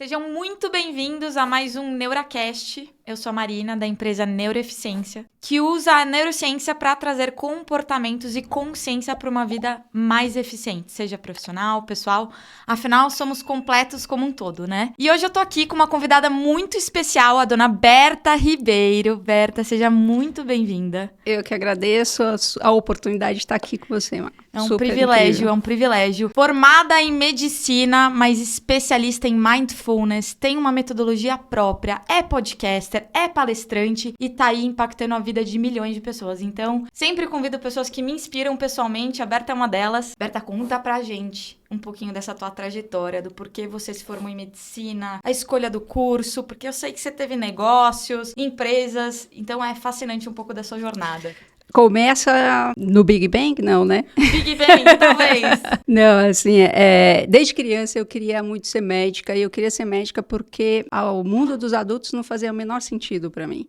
Sejam muito bem-vindos a mais um NeuraCast. Eu sou a Marina, da empresa Neuroeficiência, que usa a neurociência para trazer comportamentos e consciência para uma vida mais eficiente, seja profissional, pessoal. Afinal, somos completos como um todo, né? E hoje eu tô aqui com uma convidada muito especial, a dona Berta Ribeiro. Berta, seja muito bem-vinda. Eu que agradeço a oportunidade de estar aqui com você, Mar. É um privilégio, é um privilégio. Formada em medicina, mas especialista em mindfulness, tem uma metodologia própria, é podcaster, é palestrante e tá aí impactando a vida de milhões de pessoas. Então, sempre convido pessoas que me inspiram pessoalmente. A Berta é uma delas. Berta, conta pra gente um pouquinho dessa tua trajetória, do porquê você se formou em medicina, a escolha do curso, porque eu sei que você teve negócios, empresas, então é fascinante um pouco da sua jornada. Começa no Big Bang, não, né? Big Bang, talvez. Não, assim, desde criança eu queria muito ser médica, e eu queria ser médica porque o mundo dos adultos não fazia o menor sentido para mim.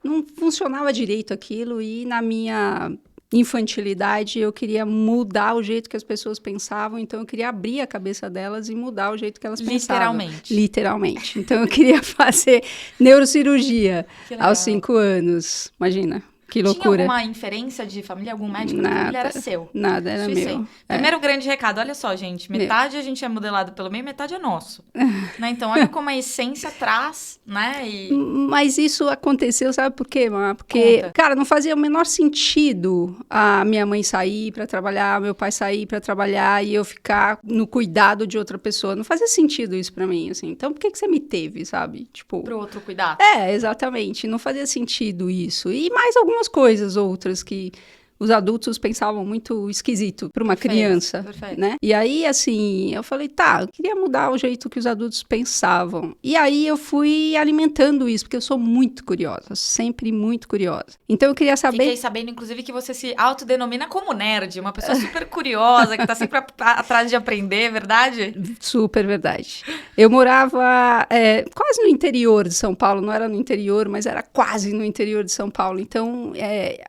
Não funcionava direito aquilo, e na minha infantilidade eu queria mudar o jeito que as pessoas pensavam, então eu queria abrir a cabeça delas e mudar o jeito que elas pensavam. Literalmente. Então eu queria fazer neurocirurgia aos 5 anos, imagina. Que loucura. Tinha alguma inferência de família? Algum médico da família era seu? Nada, era meu. Primeiro grande recado, olha só, gente. Metade a gente é modelado pelo meio, metade é nosso. Né? Então, olha como a essência traz, né? Mas isso aconteceu, sabe por quê, Má? Porque, cara, não fazia o menor sentido a minha mãe sair para trabalhar, meu pai sair para trabalhar e eu ficar no cuidado de outra pessoa. Não fazia sentido isso para mim, assim. Então, por que você me teve, sabe? Tipo... Pro outro cuidar. Exatamente. Não fazia sentido isso. E mais algumas coisas outras que os adultos pensavam muito esquisito para uma criança, né? E aí, assim, eu falei, eu queria mudar o jeito que os adultos pensavam. E aí eu fui alimentando isso, porque eu sou muito curiosa, sempre muito curiosa. Então eu queria saber... Fiquei sabendo, inclusive, que você se autodenomina como nerd, uma pessoa super curiosa, que tá sempre atrás de aprender, é verdade? Super verdade. Eu morava quase no interior de São Paulo, não era no interior, mas era quase no interior de São Paulo. Então,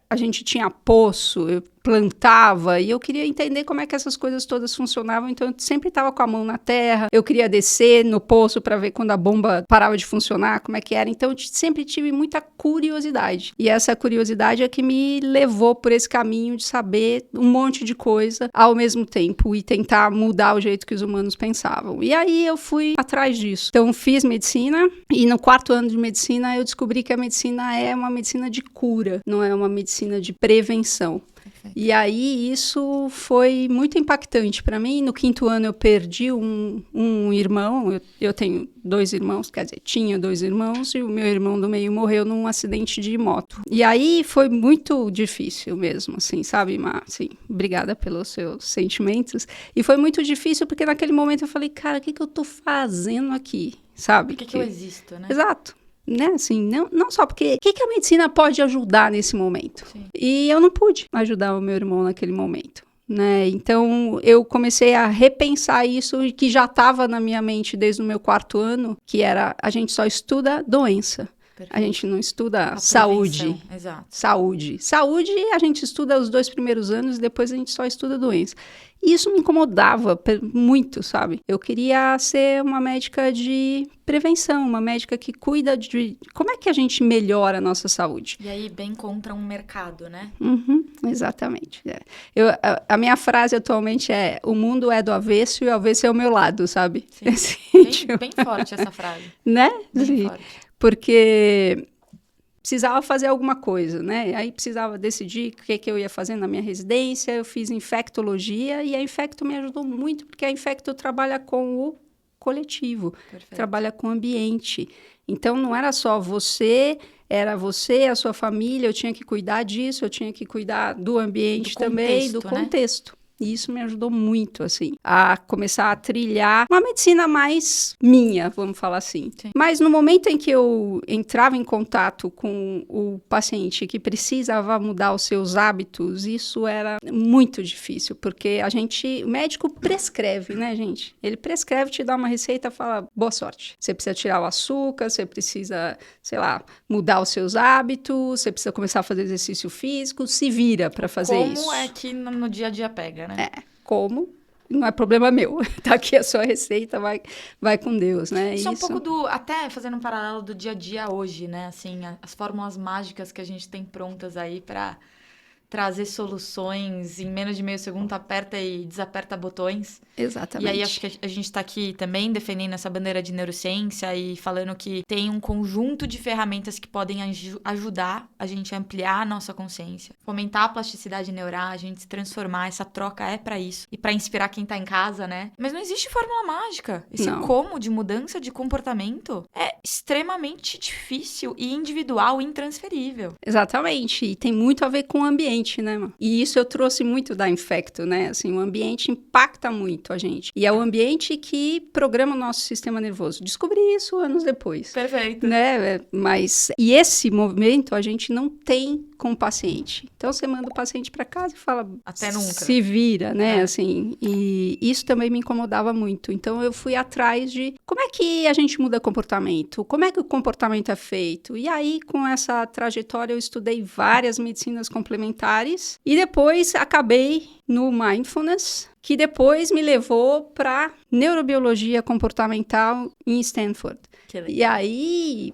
a gente tinha poço, eu plantava e eu queria entender como é que essas coisas todas funcionavam, então eu sempre estava com a mão na terra, eu queria descer no poço para ver quando a bomba parava de funcionar, como é que era, então eu sempre tive muita curiosidade, e essa curiosidade é que me levou por esse caminho de saber um monte de coisa ao mesmo tempo e tentar mudar o jeito que os humanos pensavam, e aí eu fui atrás disso. Então fiz medicina, e no 4º ano de medicina eu descobri que a medicina é uma medicina de cura, não é uma medicina de prevenção. E aí isso foi muito impactante para mim. No 5º ano eu perdi um irmão, eu tenho 2 irmãos, quer dizer, tinha 2 irmãos, e o meu irmão do meio morreu num acidente de moto. E aí foi muito difícil mesmo, assim, sabe, Má? Assim, obrigada pelos seus sentimentos. E foi muito difícil porque naquele momento eu falei, cara, o que eu tô fazendo aqui, sabe? Por que eu existo, né? Exato. Né, assim, não só porque... O que a medicina pode ajudar nesse momento? Sim. E eu não pude ajudar o meu irmão naquele momento, né? Então, eu comecei a repensar isso, que já estava na minha mente desde o meu 4º ano, que era, a gente só estuda doença. Perfeito. A gente não estuda saúde. Exato. Saúde a gente estuda os 2 primeiros anos, depois a gente só estuda doença. E isso me incomodava muito, sabe? Eu queria ser uma médica de prevenção, uma médica que cuida de... Como é que a gente melhora a nossa saúde? E aí, bem contra um mercado, né? Exatamente. A minha frase atualmente é: o mundo é do avesso e o avesso é o meu lado, sabe? Sim. Assim, bem forte essa frase. Né? Bem Sim. forte. Porque... precisava fazer alguma coisa, né? Aí precisava decidir o que eu ia fazer na minha residência. Eu fiz infectologia e a Infecto me ajudou muito, porque a Infecto trabalha com o coletivo, Perfeito. Trabalha com o ambiente. Então, não era só você, era você, a sua família, eu tinha que cuidar disso, eu tinha que cuidar do ambiente também, do contexto. E isso me ajudou muito, assim, a começar a trilhar uma medicina mais minha, vamos falar assim. Sim. Mas no momento em que eu entrava em contato com o paciente que precisava mudar os seus hábitos, isso era muito difícil, porque o médico prescreve, né, gente? Ele prescreve, te dá uma receita, fala, boa sorte. Você precisa tirar o açúcar, você precisa, sei lá, mudar os seus hábitos, você precisa começar a fazer exercício físico, se vira para fazer isso. Como é que no dia a dia pega, né? Como não é problema meu. Tá aqui a sua receita, vai com Deus, né? Isso é um pouco até fazendo um paralelo do dia a dia hoje, né? Assim, as fórmulas mágicas que a gente tem prontas aí para trazer soluções em menos de meio segundo, aperta e desaperta botões. Exatamente. E aí acho que a gente está aqui também defendendo essa bandeira de neurociência e falando que tem um conjunto de ferramentas que podem ajudar a gente a ampliar a nossa consciência, fomentar a plasticidade neural, a gente se transformar, essa troca é para isso e para inspirar quem tá em casa, né? Mas não existe fórmula mágica. Esse como de mudança de comportamento é extremamente difícil e individual e intransferível. Exatamente. E tem muito a ver com o ambiente, né, mano? E isso eu trouxe muito da Infecto, né? Assim, o ambiente impacta muito a gente. E é o ambiente que programa o nosso sistema nervoso. Descobri isso anos depois. Perfeito. Né? E esse movimento a gente não tem com o paciente. Então, você manda o paciente para casa e fala... Até nunca. Se vira, né? Assim, e isso também me incomodava muito. Então, eu fui atrás de como é que a gente muda comportamento? Como é que o comportamento é feito? E aí, com essa trajetória, eu estudei várias medicinas complementares e depois acabei no Mindfulness, que depois me levou para neurobiologia comportamental em Stanford. E aí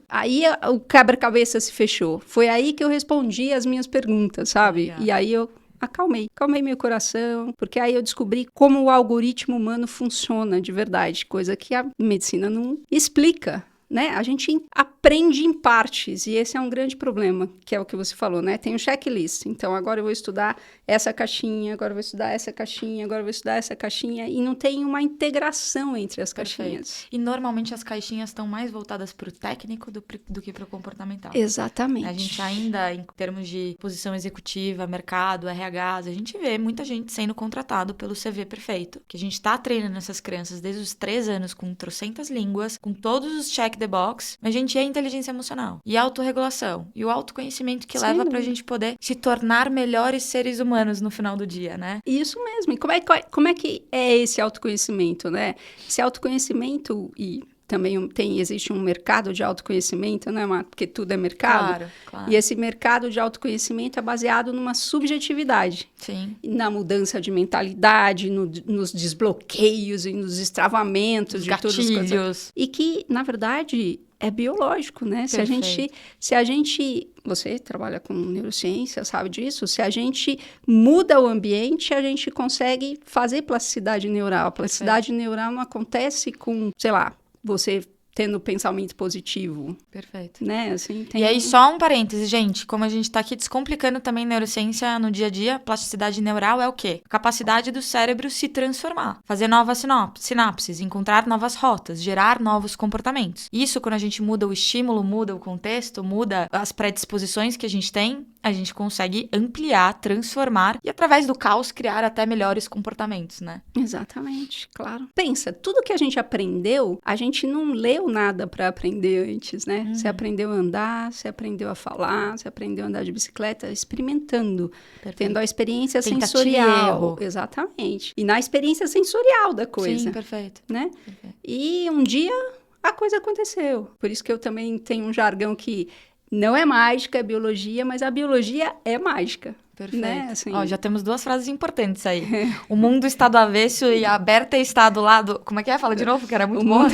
o quebra-cabeça se fechou. Foi aí que eu respondi as minhas perguntas, sabe? Legal. E aí eu acalmei meu coração, porque aí eu descobri como o algoritmo humano funciona de verdade, coisa que a medicina não explica. Né? A gente aprende em partes, e esse é um grande problema, que é o que você falou, né? Tem um checklist, então agora eu vou estudar essa caixinha, agora eu vou estudar essa caixinha, agora eu vou estudar essa caixinha, e não tem uma integração entre as caixinhas. E normalmente as caixinhas estão mais voltadas para o técnico do que para o comportamental. Exatamente. A gente ainda, em termos de posição executiva, mercado, RHs, a gente vê muita gente sendo contratado pelo CV perfeito, que a gente está treinando essas crianças desde os 3 anos com trocentas línguas, com todos os check the box, a gente é inteligência emocional e autorregulação e o autoconhecimento que leva pra gente poder se tornar melhores seres humanos no final do dia, né? Isso mesmo. E como é que é esse autoconhecimento, né? Esse autoconhecimento e também existe um mercado de autoconhecimento, né, Marta? Porque tudo é mercado. Claro. E esse mercado de autoconhecimento é baseado numa subjetividade. Sim. Na mudança de mentalidade, nos desbloqueios e nos destravamentos de todas as coisas. E que, na verdade, é biológico, né? Se a gente... Você trabalha com neurociência, sabe disso? Se a gente muda o ambiente, a gente consegue fazer plasticidade neural. A plasticidade neural não acontece com, sei lá, você tendo pensamento positivo. Perfeito. Né? Assim, E aí, só um parêntese, gente. Como a gente tá aqui descomplicando também neurociência no dia a dia, plasticidade neural é o quê? A capacidade do cérebro se transformar, fazer novas sinapses, encontrar novas rotas, gerar novos comportamentos. Isso, quando a gente muda o estímulo, muda o contexto, muda as predisposições que a gente tem, a gente consegue ampliar, transformar e, através do caos, criar até melhores comportamentos, né? Exatamente, claro. Pensa, tudo que a gente aprendeu, a gente não leu nada para aprender antes, né? Você aprendeu a andar, você aprendeu a falar, você aprendeu a andar de bicicleta, experimentando, tendo a experiência sensorial. Exatamente. E na experiência sensorial da coisa. Sim, perfeito. Né? Perfeito. E um dia a coisa aconteceu. Por isso que eu também tenho um jargão que não é mágica, é biologia, mas a biologia é mágica. Perfeito. Né? Assim... Ó, já temos 2 frases importantes aí. O mundo está do avesso e a Berta está do lado... Como é que é? Fala de novo, que era muito bom.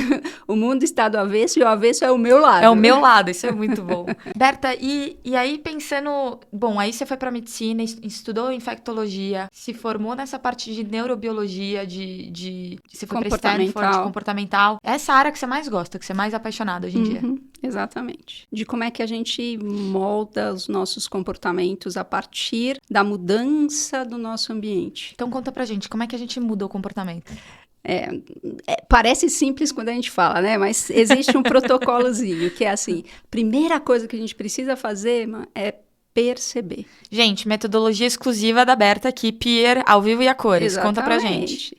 O mundo está do avesso e o avesso é o meu lado. É o meu lado, isso é muito bom. Berta, e aí pensando... Bom, aí você foi pra medicina, estudou infectologia, se formou nessa parte de neurobiologia, você foi pra Stanford, comportamental. Essa área que você mais gosta, que você é mais apaixonada hoje em dia. Exatamente. De como é que a gente molda os nossos comportamentos a partir da mudança do nosso ambiente. Então conta pra gente, como é que a gente muda o comportamento? Parece simples quando a gente fala, né? Mas existe um protocolozinho, que é assim, primeira coisa que a gente precisa fazer é perceber. Gente, metodologia exclusiva da Berta aqui, Pier, ao vivo e a cores. Exatamente. Conta pra gente.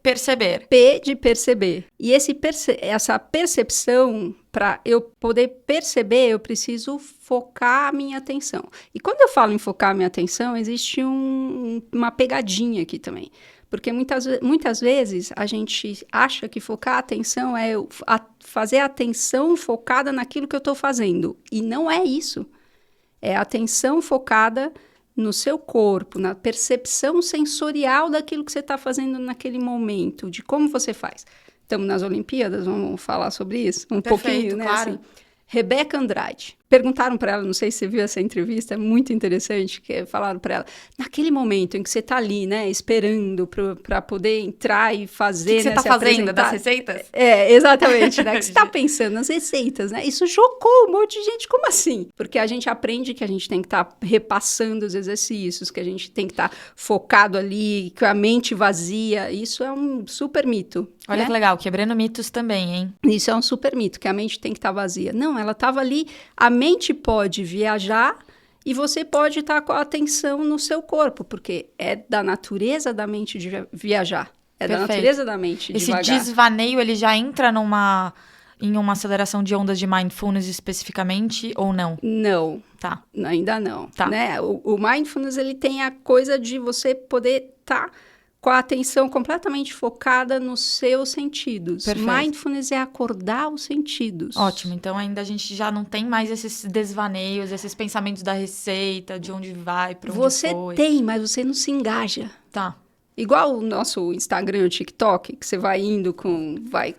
Perceber. P de perceber. E essa percepção, para eu poder perceber, eu preciso focar a minha atenção. E quando eu falo em focar a minha atenção, existe uma pegadinha aqui também. Porque muitas vezes a gente acha que focar a atenção é fazer a atenção focada naquilo que eu estou fazendo. E não é isso. É a atenção focada no seu corpo, na percepção sensorial daquilo que você está fazendo naquele momento, de como você faz. Estamos nas Olimpíadas, vamos falar sobre isso um pouquinho, né? Claro. Assim, Rebeca Andrade. Perguntaram para ela, não sei se você viu essa entrevista, é muito interessante, que falaram para ela, naquele momento em que você está ali, né, esperando para poder entrar e fazer, O que você está fazendo, das receitas? Exatamente, né? O que você está pensando nas receitas, né? Isso chocou um monte de gente, como assim? Porque a gente aprende que a gente tem que estar repassando os exercícios, que a gente tem que estar focado ali, com a mente vazia, isso é um super mito. Olha né? que legal, quebrando mitos também, hein? Isso é um super mito, que a mente tem que estar vazia. Não, ela estava ali, a mente pode viajar e você pode estar com a atenção no seu corpo, porque é da natureza da mente de viajar. É Perfeito. da natureza da mente Esse devagar. desvaneio, ele já entra em uma aceleração de ondas de mindfulness especificamente ou não? Não, Tá. ainda não. Tá. Né? O mindfulness, ele tem a coisa de você poder estar com a atenção completamente focada nos seus sentidos. Perfeito. Mindfulness é acordar os sentidos. Ótimo, então ainda a gente já não tem mais esses desvaneios, esses pensamentos da receita, de onde vai, pra onde Você foi. tem, mas você não se engaja. Tá. Igual o nosso Instagram, o TikTok, que você vai indo com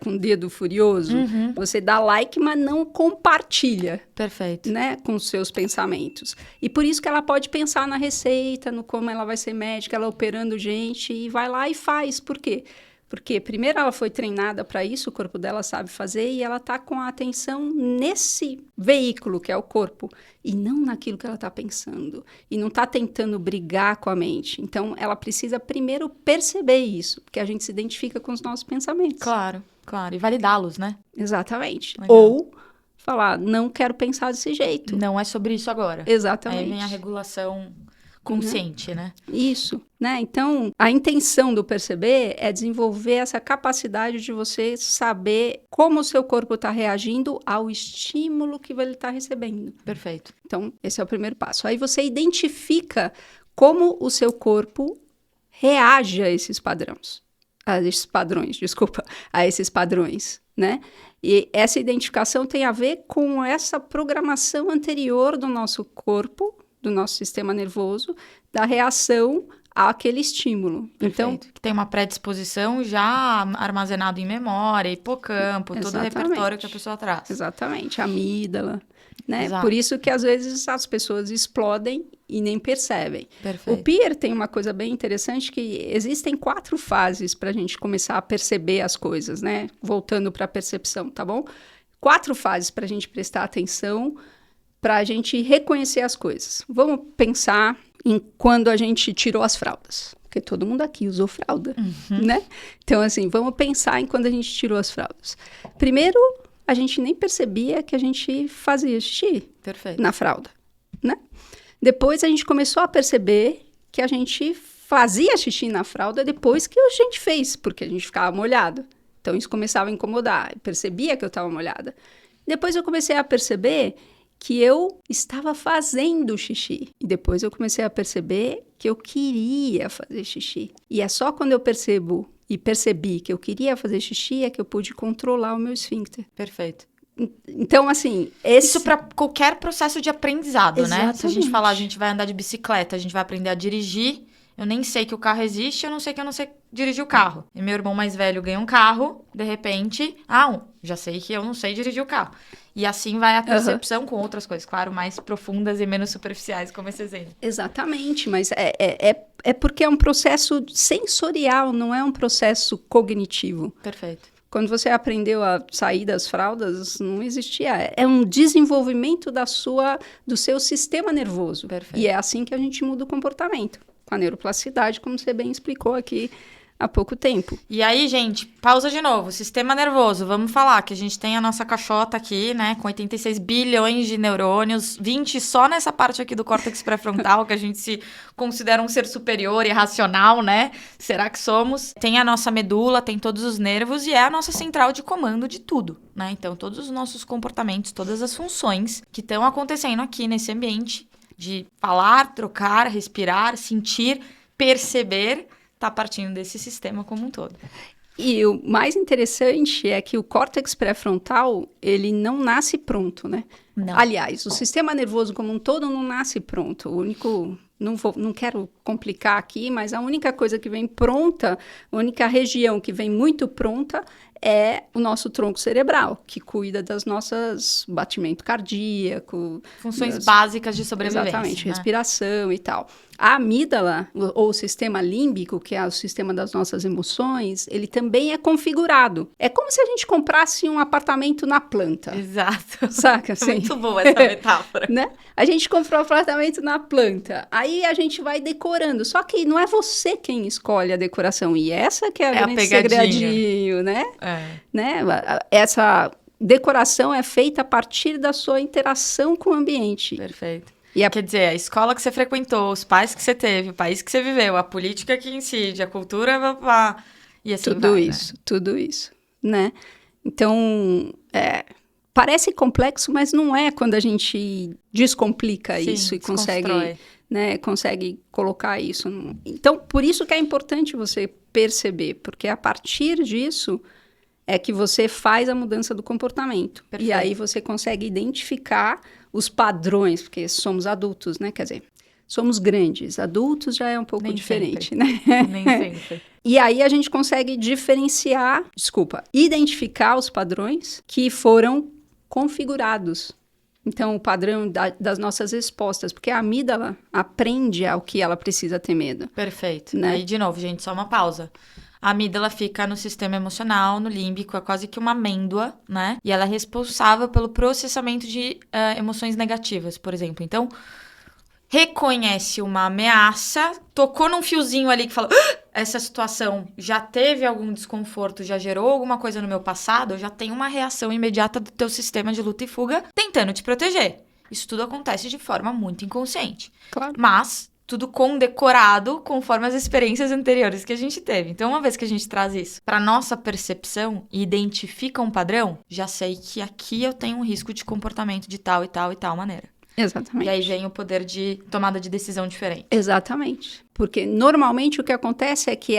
o dedo furioso, você dá like, mas não compartilha, Perfeito. né, com os seus pensamentos. E por isso que ela pode pensar na receita, no como ela vai ser médica, ela operando gente, e vai lá e faz. Por quê? Porque primeiro ela foi treinada para isso, o corpo dela sabe fazer, e ela está com a atenção nesse veículo que é o corpo, e não naquilo que ela está pensando. E não está tentando brigar com a mente. Então, ela precisa primeiro perceber isso, porque a gente se identifica com os nossos pensamentos. Claro, claro. E validá-los, né? Exatamente. Legal. Ou falar, não quero pensar desse jeito. Não é sobre isso agora. Exatamente. Aí vem a regulação consciente, né? Isso, né? Então, a intenção do perceber é desenvolver essa capacidade de você saber como o seu corpo está reagindo ao estímulo que ele está recebendo. Perfeito. Então, esse é o primeiro passo. Aí você identifica como o seu corpo reage a esses padrões, né? E essa identificação tem a ver com essa programação anterior do nosso corpo, do nosso sistema nervoso, da reação àquele estímulo. Então, que tem uma predisposição já armazenado em memória, hipocampo, todo o repertório que a pessoa traz. Exatamente, amígdala, né? Exato. Por isso que às vezes as pessoas explodem e nem percebem. Perfeito. O Peer tem uma coisa bem interessante, que existem 4 fases para a gente começar a perceber as coisas, né? Voltando para a percepção, tá bom? 4 fases para a gente prestar atenção, para a gente reconhecer as coisas. Vamos pensar em quando a gente tirou as fraldas, porque todo mundo aqui usou fralda, né? Então, assim, vamos pensar em quando a gente tirou as fraldas. Primeiro, a gente nem percebia que a gente fazia xixi Perfeito. na fralda, né? Depois, a gente começou a perceber que a gente fazia xixi na fralda depois que a gente fez, porque a gente ficava molhado. Então, isso começava a incomodar. Eu percebia que eu estava molhada. Depois, eu comecei a perceber que eu estava fazendo xixi. E depois eu comecei a perceber que eu queria fazer xixi. E é só quando eu percebi que eu queria fazer xixi é que eu pude controlar o meu esfíncter. Perfeito. Então, assim... Isso para qualquer processo de aprendizado, Exatamente. né? Se a gente falar, a gente vai andar de bicicleta, a gente vai aprender a dirigir. Eu nem sei que o carro existe, eu não sei que eu não sei dirigir o carro. E meu irmão mais velho ganha um carro, de repente... já sei que eu não sei dirigir o carro. E assim vai a percepção com outras coisas, claro, mais profundas e menos superficiais, como esse exemplo. Exatamente, mas é porque é um processo sensorial, não é um processo cognitivo. Perfeito. Quando você aprendeu a sair das fraldas, não existia. É um desenvolvimento do seu sistema nervoso. Perfeito. E é assim que a gente muda o comportamento. Com a neuroplasticidade, como você bem explicou aqui há pouco tempo. E aí, gente, pausa de novo. Sistema nervoso, vamos falar que a gente tem a nossa caixota aqui, né, com 86 bilhões de neurônios, 20 só nessa parte aqui do córtex pré-frontal, que a gente se considera um ser superior e racional, né? Será que somos? Tem a nossa medula, tem todos os nervos e é a nossa central de comando de tudo, né? Então, todos os nossos comportamentos, todas as funções que estão acontecendo aqui nesse ambiente de falar, trocar, respirar, sentir, perceber, está partindo desse sistema como um todo. E o mais interessante é que o córtex pré-frontal, ele não nasce pronto, né? Não. Aliás, o sistema nervoso como um todo não nasce pronto. O único não quero complicar aqui, mas a única coisa que vem pronta, a única região que vem muito pronta é o nosso tronco cerebral, que cuida das nossas batimento cardíaco. Funções básicas de sobrevivência. Exatamente, né? Respiração e tal. A amígdala, ou o sistema límbico, que é o sistema das nossas emoções, ele também é configurado. É como se a gente comprasse um apartamento na planta. Exato. Saca? Assim? Muito boa essa metáfora. Né? A gente comprou um apartamento na planta, aí a gente vai decorando, só que não é você quem escolhe a decoração, e essa que é o grande segredinho, né? Né? Essa decoração é feita a partir da sua interação com o ambiente. Perfeito. Quer dizer, a escola que você frequentou, os pais que você teve, o país que você viveu, a política que incide, a cultura, e assim tudo isso, né? Então, parece complexo, mas não é quando a gente descomplica isso e consegue colocar isso. Então, por isso que é importante você perceber, porque a partir disso é que você faz a mudança do comportamento. Perfeito. E aí você consegue identificar os padrões, porque somos adultos, né? Quer dizer, somos grandes. Adultos já é um pouco diferente, sempre. Né? Nem sempre. E aí a gente consegue identificar os padrões que foram configurados. Então, o padrão das nossas respostas, porque a amígdala aprende ao que ela precisa ter medo. Perfeito. Né? Aí, de novo, gente, só uma pausa. A amígdala fica no sistema emocional, no límbico, é quase que uma amêndoa, né? E ela é responsável pelo processamento de emoções negativas, por exemplo. Então, reconhece uma ameaça, tocou num fiozinho ali que fala, essa situação já teve algum desconforto, já gerou alguma coisa no meu passado, eu já tenho uma reação imediata do teu sistema de luta e fuga tentando te proteger. Isso tudo acontece de forma muito inconsciente. Claro. Mas tudo condecorado conforme as experiências anteriores que a gente teve. Então, uma vez que a gente traz isso para nossa percepção e identifica um padrão, já sei que aqui eu tenho um risco de comportamento de tal e tal e tal maneira. Exatamente. E aí vem o poder de tomada de decisão diferente. Exatamente. Porque normalmente o que acontece é que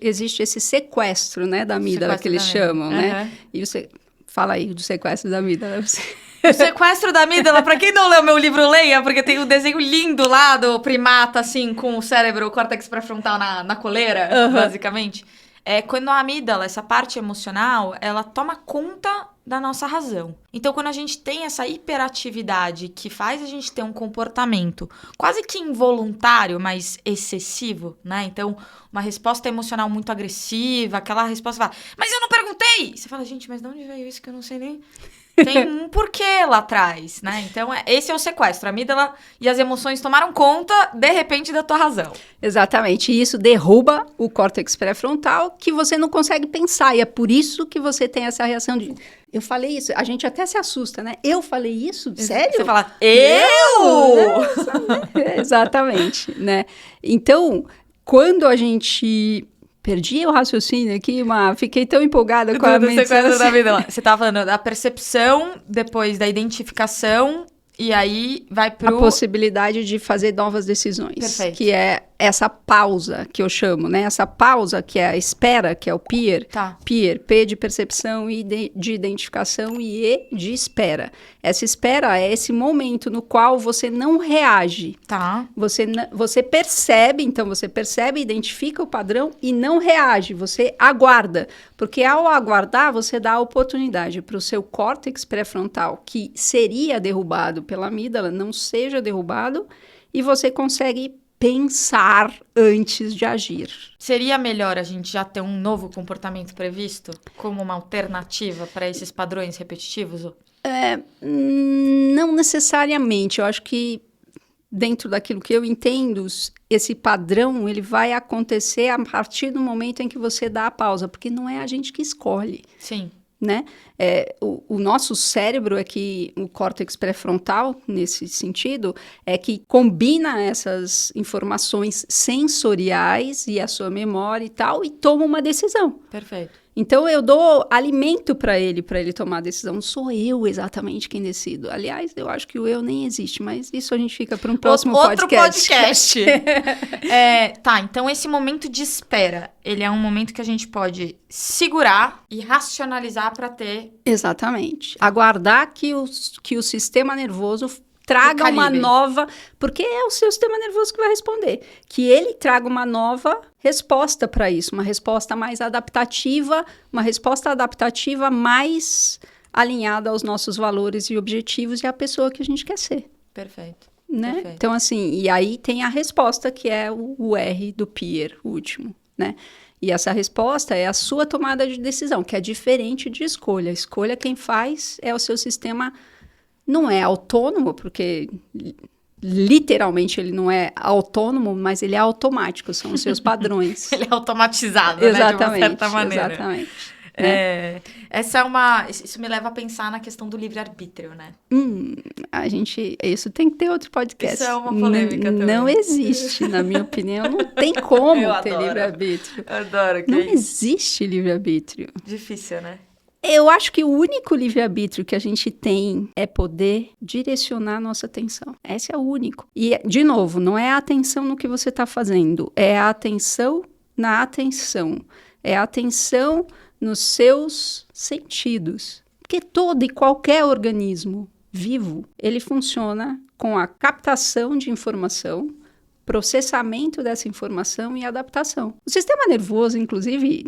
existe esse sequestro, né, da amígdala que eles chamam, né? E você fala aí do sequestro da amígdala. O sequestro da amígdala, pra quem não leu meu livro, leia, porque tem um desenho lindo lá do primata, assim, com o cérebro, o córtex pré-frontal na coleira, basicamente. É quando a amígdala, essa parte emocional, ela toma conta da nossa razão. Então, quando a gente tem essa hiperatividade que faz a gente ter um comportamento quase que involuntário, mas excessivo, né? Então, uma resposta emocional muito agressiva, aquela resposta fala, mas eu não perguntei! Você fala, gente, mas de onde veio isso que eu não sei nem... Tem um porquê lá atrás, né? Então, esse é o sequestro. A amígdala e as emoções tomaram conta, de repente, da tua razão. Exatamente. E isso derruba o córtex pré-frontal, que você não consegue pensar. E é por isso que você tem essa reação de... Eu falei isso. A gente até se assusta, né? Eu falei isso? Sério? Você fala, eu? Exatamente, né? Então, quando a gente... Perdi o raciocínio aqui, fiquei tão empolgada com a sequestro da amígdala. Você estava falando da percepção, depois da identificação, e aí vai pro... A possibilidade de fazer novas decisões. Perfeito. Que é essa pausa que eu chamo, né? Essa pausa que é a espera, que é o PIR. Tá. PIR, P de percepção, I de identificação e E de espera. Essa espera é esse momento no qual você não reage. Tá. Você percebe, então você percebe, identifica o padrão e não reage. Você aguarda. Porque ao aguardar, você dá a oportunidade para o seu córtex pré-frontal, que seria derrubado pela amígdala, não seja derrubado, e você consegue pensar antes de agir. Seria melhor a gente já ter um novo comportamento previsto como uma alternativa para esses padrões repetitivos? Não necessariamente. Eu acho que dentro daquilo que eu entendo, esse padrão ele vai acontecer a partir do momento em que você dá a pausa, porque não é a gente que escolhe. Sim. Né? O nosso cérebro o córtex pré-frontal, nesse sentido, é que combina essas informações sensoriais e a sua memória e tal, e toma uma decisão. Perfeito. Então, eu dou alimento para ele tomar a decisão. Não sou eu exatamente quem decido. Aliás, eu acho que o eu nem existe, mas isso a gente fica para um próximo outro podcast. Tá, então esse momento de espera, ele é um momento que a gente pode segurar e racionalizar para ter... Exatamente. Aguardar que o sistema nervoso traga uma nova... Porque é o seu sistema nervoso que vai responder. Que ele traga uma nova resposta para isso. Uma resposta mais adaptativa, uma resposta adaptativa mais alinhada aos nossos valores e objetivos e à pessoa que a gente quer ser. Perfeito. Né? Perfeito. Então, assim, e aí tem a resposta, que é o R do Peer, o último, né? E essa resposta é a sua tomada de decisão, que é diferente de escolha. Escolha quem faz é o seu sistema, não é autônomo, porque literalmente ele não é autônomo, mas ele é automático, são os seus padrões. Ele é automatizado, Exatamente, né? De uma certa maneira. Exatamente. Né? Isso me leva a pensar na questão do livre-arbítrio, né? Isso tem que ter outro podcast. Isso é uma polêmica também. Não existe, na minha opinião, não tem como ter livre-arbítrio. Adoro. Não existe livre-arbítrio. Difícil, né? Eu acho que o único livre-arbítrio que a gente tem é poder direcionar a nossa atenção. Esse é o único. E, de novo, não é a atenção no que você está fazendo, é a atenção na atenção. É a atenção nos seus sentidos. Porque todo e qualquer organismo vivo, ele funciona com a captação de informação, processamento dessa informação e adaptação. O sistema nervoso, inclusive,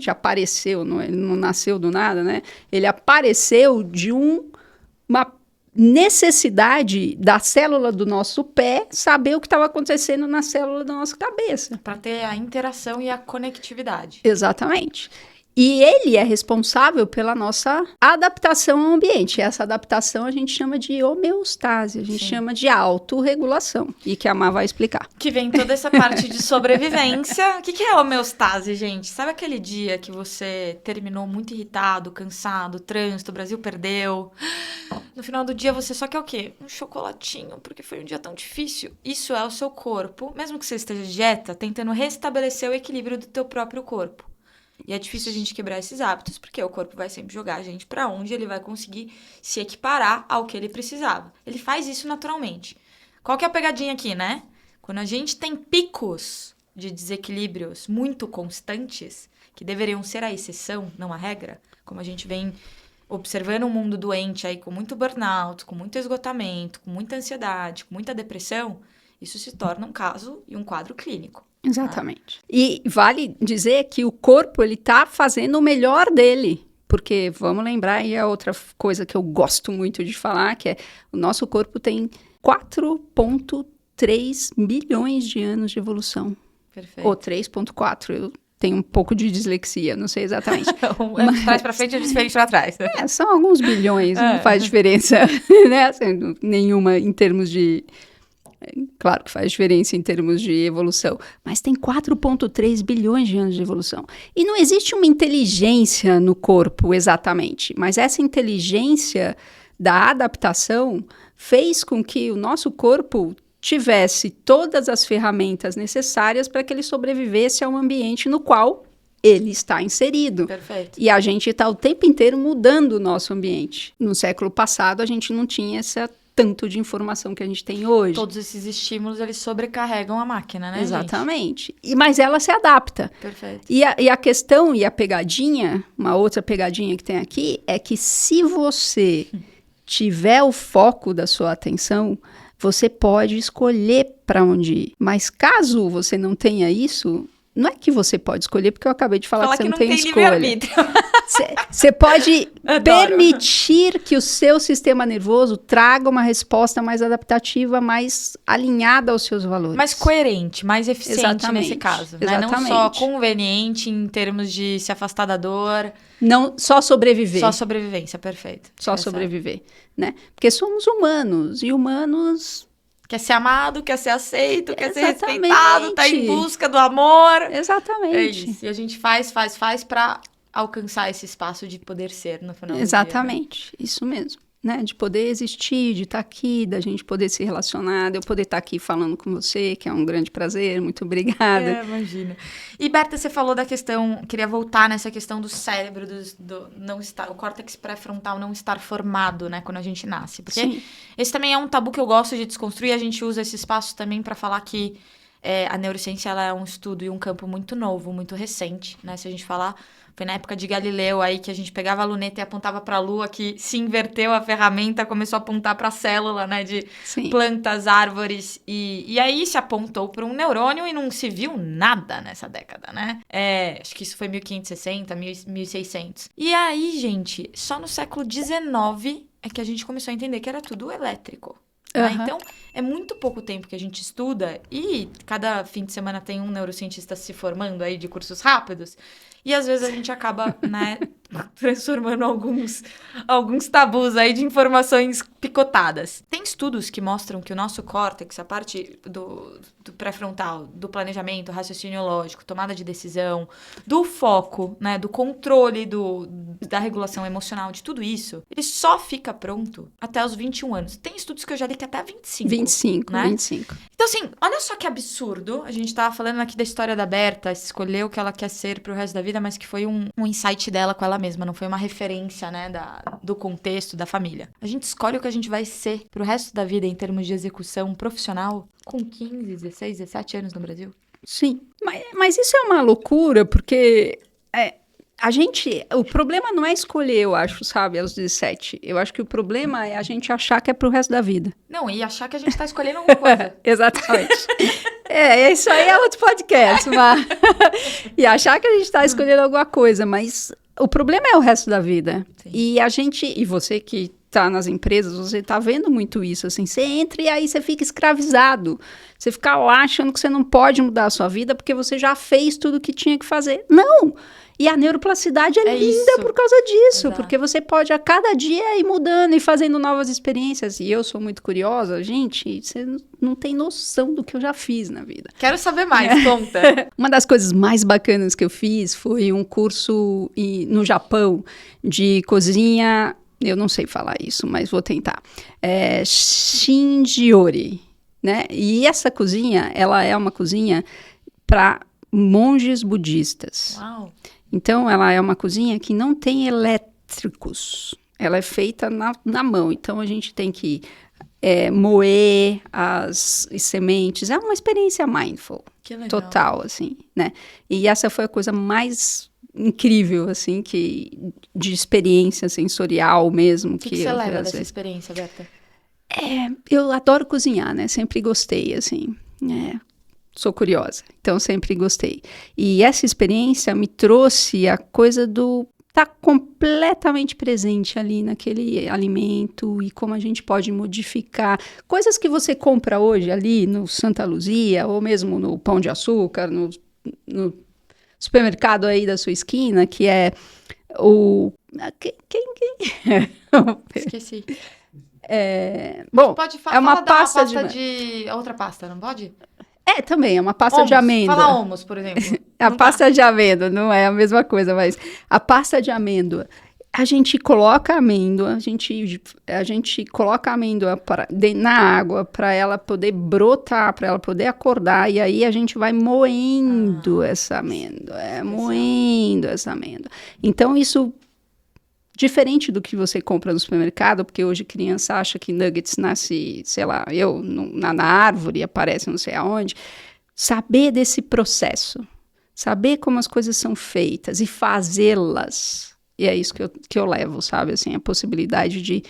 apareceu, ele não nasceu do nada, né? Ele apareceu de uma necessidade da célula do nosso pé saber o que estava acontecendo na célula da nossa cabeça. Para ter a interação e a conectividade. Exatamente. E ele é responsável pela nossa adaptação ao ambiente. Essa adaptação a gente chama de homeostase, a gente chama de autorregulação. E que a Má vai explicar. Que vem toda essa parte de sobrevivência. O que é homeostase, gente? Sabe aquele dia que você terminou muito irritado, cansado, trânsito, o Brasil perdeu? No final do dia você só quer o quê? Um chocolatinho, porque foi um dia tão difícil. Isso é o seu corpo, mesmo que você esteja de dieta, tentando restabelecer o equilíbrio do teu próprio corpo. E é difícil a gente quebrar esses hábitos, porque o corpo vai sempre jogar a gente para onde ele vai conseguir se equiparar ao que ele precisava. Ele faz isso naturalmente. Qual que é a pegadinha aqui, né? Quando a gente tem picos de desequilíbrios muito constantes, que deveriam ser a exceção, não a regra, como a gente vem observando um mundo doente aí com muito burnout, com muito esgotamento, com muita ansiedade, com muita depressão, isso se torna um caso e um quadro clínico. Exatamente. E vale dizer que o corpo, ele tá fazendo o melhor dele. Porque, vamos lembrar, e é outra coisa que eu gosto muito de falar, que é o nosso corpo tem 4,3 milhões de anos de evolução. Perfeito. Ou 3,4, eu tenho um pouco de dislexia, não sei exatamente. Mas de trás para frente e de frente para trás. São alguns bilhões, não faz diferença, né? Assim, nenhuma em termos de... Claro que faz diferença em termos de evolução, mas tem 4,3 bilhões de anos de evolução. E não existe uma inteligência no corpo exatamente, mas essa inteligência da adaptação fez com que o nosso corpo tivesse todas as ferramentas necessárias para que ele sobrevivesse ao ambiente no qual ele está inserido. Perfeito. E a gente está o tempo inteiro mudando o nosso ambiente. No século passado, a gente não tinha essa tanto de informação que a gente tem hoje. Todos esses estímulos, eles sobrecarregam a máquina, né, Exatamente. Mas ela se adapta. Perfeito. E a questão e a pegadinha, uma outra pegadinha que tem aqui, é que se você tiver o foco da sua atenção, você pode escolher para onde ir. Mas caso você não tenha isso, não é que você pode escolher, porque eu acabei de falar que você não tem escolha. Você pode permitir que o seu sistema nervoso traga uma resposta mais adaptativa, mais alinhada aos seus valores. Mais coerente, mais eficiente. Exatamente. Nesse caso. Né? Exatamente. Não só conveniente em termos de se afastar da dor. Não, só sobreviver. Só sobrevivência, perfeito. Só sobreviver, né? Porque somos humanos, e humanos... Quer ser amado, quer ser aceito, quer ser respeitado, tá em busca do amor. Exatamente. É isso. E a gente faz pra alcançar esse espaço de poder ser no final do dia. Exatamente, isso mesmo. Né? De poder existir, de estar aqui, da gente poder se relacionar, de eu poder estar aqui falando com você, que é um grande prazer, muito obrigada. Imagina. E Berta, você falou da questão, queria voltar nessa questão do cérebro, do não estar, o córtex pré-frontal não estar formado, né, quando a gente nasce. Porque esse também é um tabu que eu gosto de desconstruir, a gente usa esse espaço também para falar que a neurociência ela é um estudo e um campo muito novo, muito recente, né? Se a gente falar, foi na época de Galileu aí que a gente pegava a luneta e apontava para a Lua, que se inverteu a ferramenta, começou a apontar para a célula, né? De plantas, árvores, e aí se apontou para um neurônio e não se viu nada nessa década, né? Acho que isso foi 1560, 1600. E aí, gente, só no século XIX é que a gente começou a entender que era tudo elétrico. Né? Então, é muito pouco tempo que a gente estuda e cada fim de semana tem um neurocientista se formando aí de cursos rápidos e às vezes a gente acaba, né, transformando alguns tabus aí de informações picotadas. Tem estudos que mostram que o nosso córtex, a parte do pré-frontal, do planejamento, raciocínio lógico, tomada de decisão, do foco, né, do controle da regulação emocional, de tudo isso, ele só fica pronto até os 21 anos. Tem estudos que eu já li que até 25. 25, né? 25. Então, assim, olha só que absurdo. A gente tava falando aqui da história da Berta, escolheu o que ela quer ser pro resto da vida, mas que foi um insight dela com ela mesma, não foi uma referência, né, do contexto, da família. A gente escolhe o que a gente vai ser pro resto da vida em termos de execução profissional com 15, 16, 17 anos no Brasil. Sim, mas isso é uma loucura, porque o problema não é escolher, eu acho, sabe, aos 17. Eu acho que o problema é a gente achar que é pro resto da vida. Não, e achar que a gente tá escolhendo alguma coisa. Exatamente. Isso aí é outro podcast, mas... E achar que a gente tá escolhendo alguma coisa, mas o problema é o resto da vida. Sim. E você que tá nas empresas, você tá vendo muito isso, assim, você entra e aí você fica escravizado. Você fica lá achando que você não pode mudar a sua vida porque você já fez tudo o que tinha que fazer. Não! E a neuroplasticidade é linda isso. Por causa disso, exato. Porque você pode a cada dia ir mudando e fazendo novas experiências. E eu sou muito curiosa, gente, você não tem noção do que eu já fiz na vida. Quero saber mais, conta. Uma das coisas mais bacanas que eu fiz foi um curso no Japão de cozinha, eu não sei falar isso, mas vou tentar. Shinjiori, né? E essa cozinha, ela é uma cozinha para monges budistas. Uau! Então, ela é uma cozinha que não tem elétricos. Ela é feita na mão. Então, a gente tem que moer as sementes. É uma experiência mindful. Que legal. Total, assim, né? E essa foi a coisa mais incrível, assim, de experiência sensorial mesmo. O que você leva dessa experiência, Berta? Eu adoro cozinhar, né? Sempre gostei, assim, sou curiosa, então sempre gostei. E essa experiência me trouxe a coisa do estar completamente presente ali naquele alimento e como a gente pode modificar. Coisas que você compra hoje ali no Santa Luzia ou mesmo no Pão de Açúcar, no supermercado aí da sua esquina, que é o... Esqueci. Bom, pode é uma pasta de... Outra pasta, não pode? Também, é uma pasta Hummus. De amêndoa. Fala hummus, por exemplo. A pasta de amêndoa, não é a mesma coisa, mas a pasta de amêndoa, a gente coloca a amêndoa, a gente coloca a amêndoa na água para ela poder brotar, para ela poder acordar, e aí a gente vai moendo essa amêndoa, moendo essa amêndoa. Então, isso... Diferente do que você compra no supermercado, porque hoje criança acha que nuggets nasce, sei lá, na árvore, aparece não sei aonde. Saber desse processo, saber como as coisas são feitas e fazê-las. E é isso que eu levo, sabe? Assim, a possibilidade de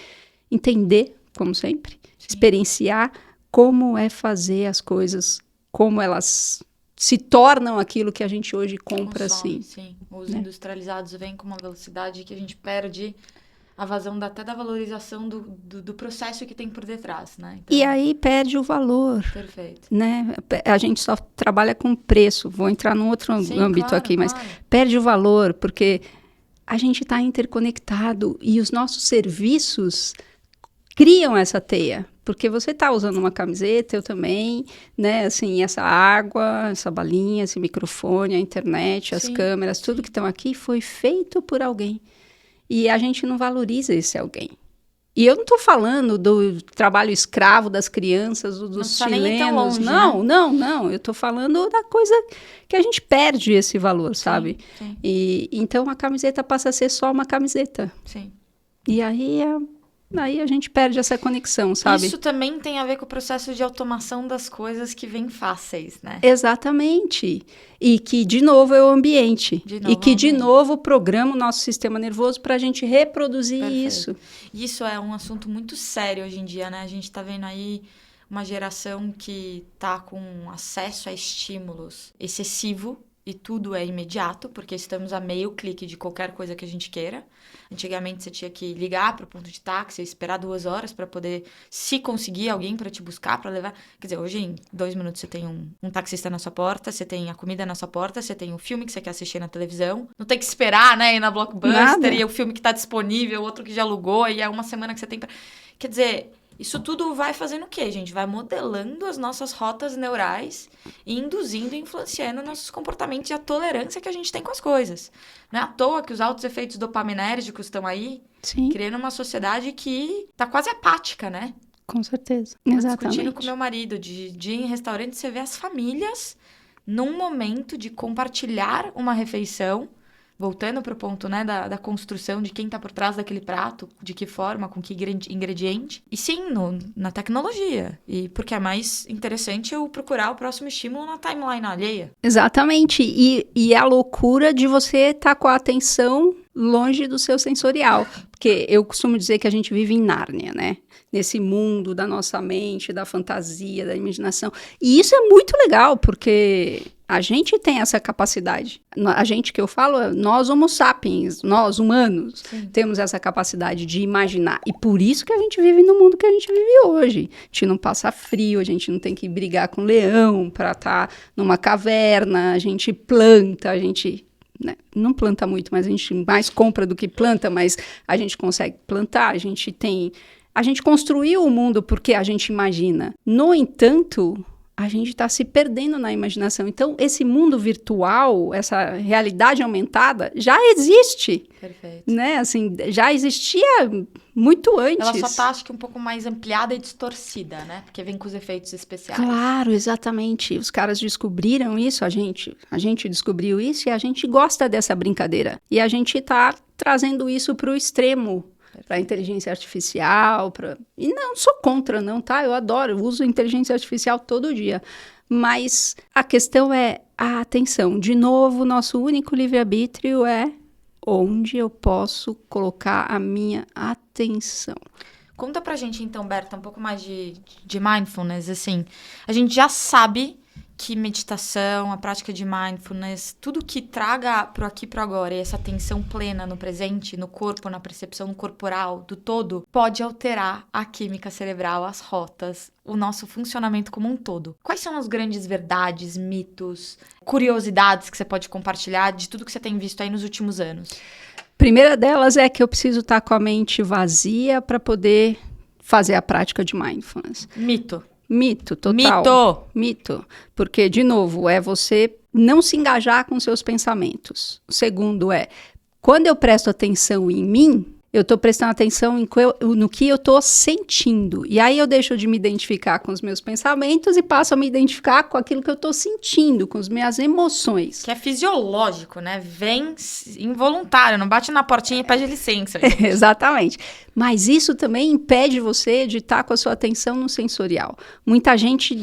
entender, como sempre, sim. Experienciar como é fazer as coisas, como elas... se tornam aquilo que a gente hoje compra, consome, assim. Sim, os industrializados vêm com uma velocidade que a gente perde a vazão até da valorização do processo que tem por detrás, né? Então, e aí perde o valor. Perfeito. Né? A gente só trabalha com preço. Vou entrar num outro âmbito aqui, mas perde o valor porque a gente está interconectado e os nossos serviços criam essa teia. Porque você está usando uma camiseta, eu também, né? Assim, essa água, essa balinha, esse microfone, a internet, as câmeras, tudo que estão aqui foi feito por alguém. E a gente não valoriza esse alguém. E eu não estou falando do trabalho escravo das crianças, dos chilenos. Não. Eu estou falando da coisa que a gente perde esse valor, sabe? Sim. E então a camiseta passa a ser só uma camiseta. Sim. E aí Aí a gente perde essa conexão, sabe? Isso também tem a ver com o processo de automação das coisas que vêm fáceis, né? Exatamente. E que, de novo, é o ambiente. E que, de novo, programa o nosso sistema nervoso para a gente reproduzir isso. Isso é um assunto muito sério hoje em dia, né? A gente tá vendo aí uma geração que tá com acesso a estímulos excessivo e tudo é imediato, porque estamos a meio clique de qualquer coisa que a gente queira. Antigamente você tinha que ligar para o ponto de táxi, esperar 2 horas para poder, se conseguir alguém para te buscar, para levar. Quer dizer, hoje em 2 minutos você tem um taxista na sua porta, você tem a comida na sua porta, você tem o filme que você quer assistir na televisão. Não tem que esperar, né, ir na Blockbuster e é o filme que tá disponível, outro que já alugou e é uma semana que você tem pra... Quer dizer... Isso tudo vai fazendo o quê, gente? Vai modelando as nossas rotas neurais e induzindo e influenciando nossos comportamentos e a tolerância que a gente tem com as coisas. Não é à toa que os altos efeitos dopaminérgicos estão aí, Sim. Criando uma sociedade que tá quase apática, né? Com certeza. Eu Exatamente. discutindo com meu marido, de ir em restaurante, você vê as famílias num momento de compartilhar uma refeição, voltando para o ponto, né, da construção de quem está por trás daquele prato, de que forma, com que ingrediente. E sim, na tecnologia. E porque é mais interessante eu procurar o próximo estímulo na timeline alheia. Exatamente. E a loucura de você estar com a atenção longe do seu sensorial. Porque eu costumo dizer que a gente vive em Nárnia, né? Nesse mundo da nossa mente, da fantasia, da imaginação. E isso é muito legal, porque a gente tem essa capacidade. A gente que eu falo, nós homo sapiens, nós humanos, temos essa capacidade de imaginar. E por isso que a gente vive no mundo que a gente vive hoje. A gente não passa frio, a gente não tem que brigar com leão para estar numa caverna, a gente planta, a gente... Né? Não planta muito, mas a gente mais compra do que planta, mas a gente consegue plantar, a gente construiu o mundo porque a gente imagina. No entanto, a gente está se perdendo na imaginação. Então, esse mundo virtual, essa realidade aumentada, já existe. Perfeito. Né? Assim, já existia muito antes. Ela só está, acho que, um pouco mais ampliada e distorcida, né? Porque vem com os efeitos especiais. Claro, exatamente. Os caras descobriram isso, a gente descobriu isso e a gente gosta dessa brincadeira. E a gente está trazendo isso para o extremo. Para inteligência artificial, E não sou contra, não, tá? Eu adoro, eu uso inteligência artificial todo dia. Mas a questão é a atenção. De novo, nosso único livre-arbítrio é onde eu posso colocar a minha atenção. Conta pra gente, então, Berta, um pouco mais de mindfulness, assim. A gente já sabe que meditação, a prática de mindfulness, tudo que traga pro aqui e pro agora, e essa atenção plena no presente, no corpo, na percepção corporal, do todo, pode alterar a química cerebral, as rotas, o nosso funcionamento como um todo. Quais são as grandes verdades, mitos, curiosidades que você pode compartilhar de tudo que você tem visto aí nos últimos anos? Primeira delas é que eu preciso estar com a mente vazia para poder fazer a prática de mindfulness. Mito, total. Mito. Porque, de novo, é você não se engajar com seus pensamentos. O segundo é, quando eu presto atenção em mim, eu estou prestando atenção no que eu estou sentindo. E aí eu deixo de me identificar com os meus pensamentos e passo a me identificar com aquilo que eu estou sentindo, com as minhas emoções. Que é fisiológico, né? Vem involuntário, não bate na portinha e pede licença. Exatamente. Mas isso também impede você de estar com a sua atenção no sensorial. Muita gente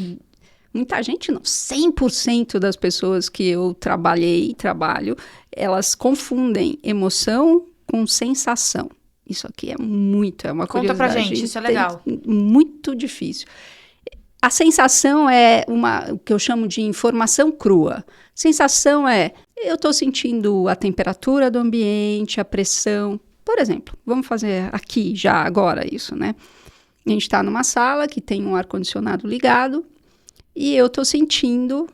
não, 100% das pessoas que eu trabalho, elas confundem emoção com sensação. Isso aqui é uma curiosidade. Conta pra gente, isso é legal. Muito difícil. A sensação é o que eu chamo de informação crua. Sensação é, eu estou sentindo a temperatura do ambiente, a pressão. Por exemplo, vamos fazer aqui, já agora, isso, né? A gente está numa sala que tem um ar-condicionado ligado e eu estou sentindo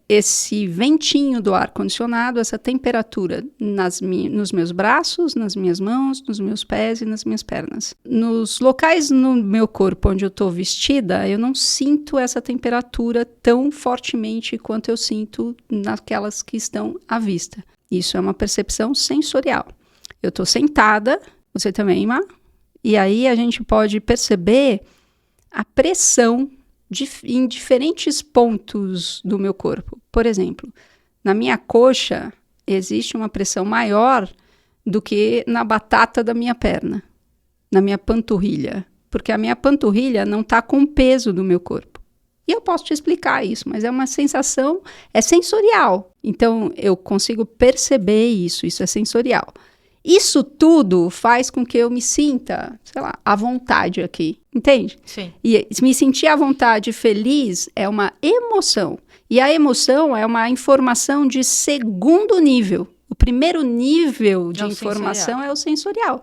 esse ventinho do ar-condicionado, essa temperatura nos meus braços, nas minhas mãos, nos meus pés e nas minhas pernas. Nos locais no meu corpo onde eu estou vestida, eu não sinto essa temperatura tão fortemente quanto eu sinto naquelas que estão à vista. Isso é uma percepção sensorial. Eu estou sentada, você também, Má? E aí a gente pode perceber a pressão em diferentes pontos do meu corpo. Por exemplo, na minha coxa existe uma pressão maior do que na batata da minha perna. na minha panturrilha, porque a minha panturrilha não está com o peso do meu corpo. E eu posso te explicar isso, mas é uma sensação, é sensorial. Então, eu consigo perceber isso é sensorial. Isso tudo faz com que eu me sinta, sei lá, à vontade aqui, entende? Sim. E me sentir à vontade, feliz, é uma emoção. E a emoção é uma informação de segundo nível. O primeiro nível de informação é o sensorial.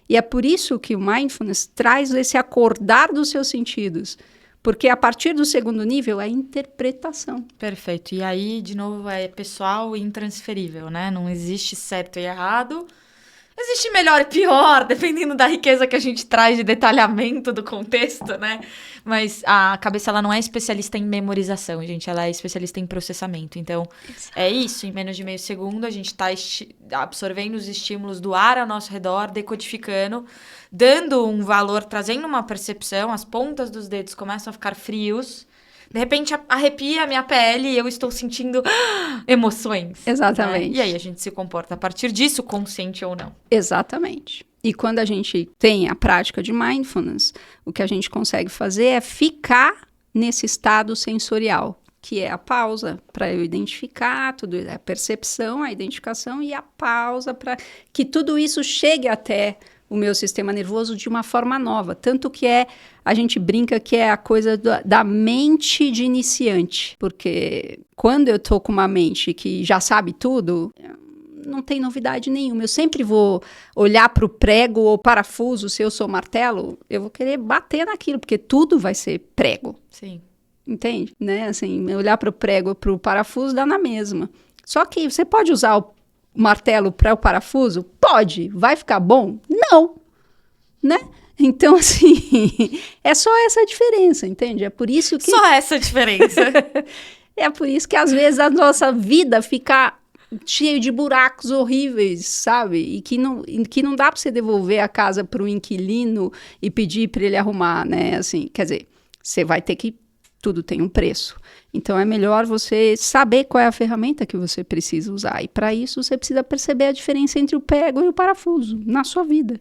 E é por isso que o mindfulness traz esse acordar dos seus sentidos. Porque a partir do segundo nível é interpretação. Perfeito. E aí, de novo, é pessoal e intransferível, né? Não existe certo e errado. Existe melhor e pior, dependendo da riqueza que a gente traz de detalhamento do contexto, né? Mas a cabeça, ela não é especialista em memorização, gente. Ela é especialista em processamento. Então, é isso. Em menos de meio segundo, a gente está absorvendo os estímulos do ar ao nosso redor, decodificando, dando um valor, trazendo uma percepção. As pontas dos dedos começam a ficar frios. De repente, arrepia a minha pele e eu estou sentindo emoções. Exatamente. Né? E aí, a gente se comporta a partir disso, consciente ou não. Exatamente. E quando a gente tem a prática de mindfulness, o que a gente consegue fazer é ficar nesse estado sensorial, que é a pausa, para eu identificar tudo, a percepção, a identificação e a pausa, para que tudo isso chegue até o meu sistema nervoso de uma forma nova. Tanto que a gente brinca que é a coisa da mente de iniciante. Porque quando eu tô com uma mente que já sabe tudo, não tem novidade nenhuma. Eu sempre vou olhar para o prego ou parafuso, se eu sou martelo, eu vou querer bater naquilo, porque tudo vai ser prego. Sim. Entende? Né? Assim, olhar para o prego ou para o parafuso dá na mesma. Só que você pode usar o martelo para o parafuso? Pode. Vai ficar bom? Não. Né? Então, assim, é só essa a diferença, entende? É por isso que... Só essa a diferença. É por isso que, às vezes, a nossa vida fica cheia de buracos horríveis, sabe? E que não dá para você devolver a casa para o inquilino e pedir para ele arrumar, né? Assim, quer dizer, você vai ter que... Tudo tem um preço. Então, é melhor você saber qual é a ferramenta que você precisa usar. E, para isso, você precisa perceber a diferença entre o prego e o parafuso na sua vida.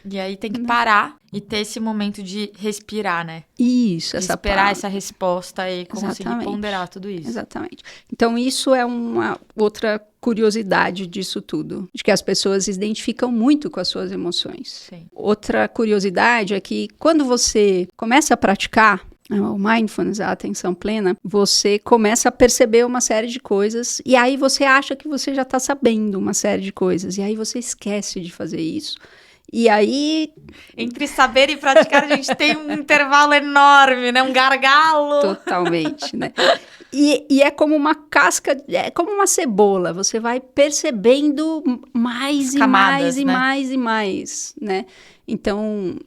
E aí tem que parar e ter esse momento de respirar, né? Isso, esperar essa resposta e conseguir ponderar tudo isso. Exatamente. Então, isso é uma outra curiosidade disso tudo. De que as pessoas se identificam muito com as suas emoções. Sim. Outra curiosidade é que quando você começa a praticar o mindfulness, a atenção plena, você começa a perceber uma série de coisas e aí você acha que você já está sabendo uma série de coisas e aí você esquece de fazer isso. E aí... Entre saber e praticar, a gente tem um intervalo enorme, né? Um gargalo. Totalmente, né? E é como uma casca, é como uma cebola. Você vai percebendo mais e camadas, mais e né? mais e mais, né? Então...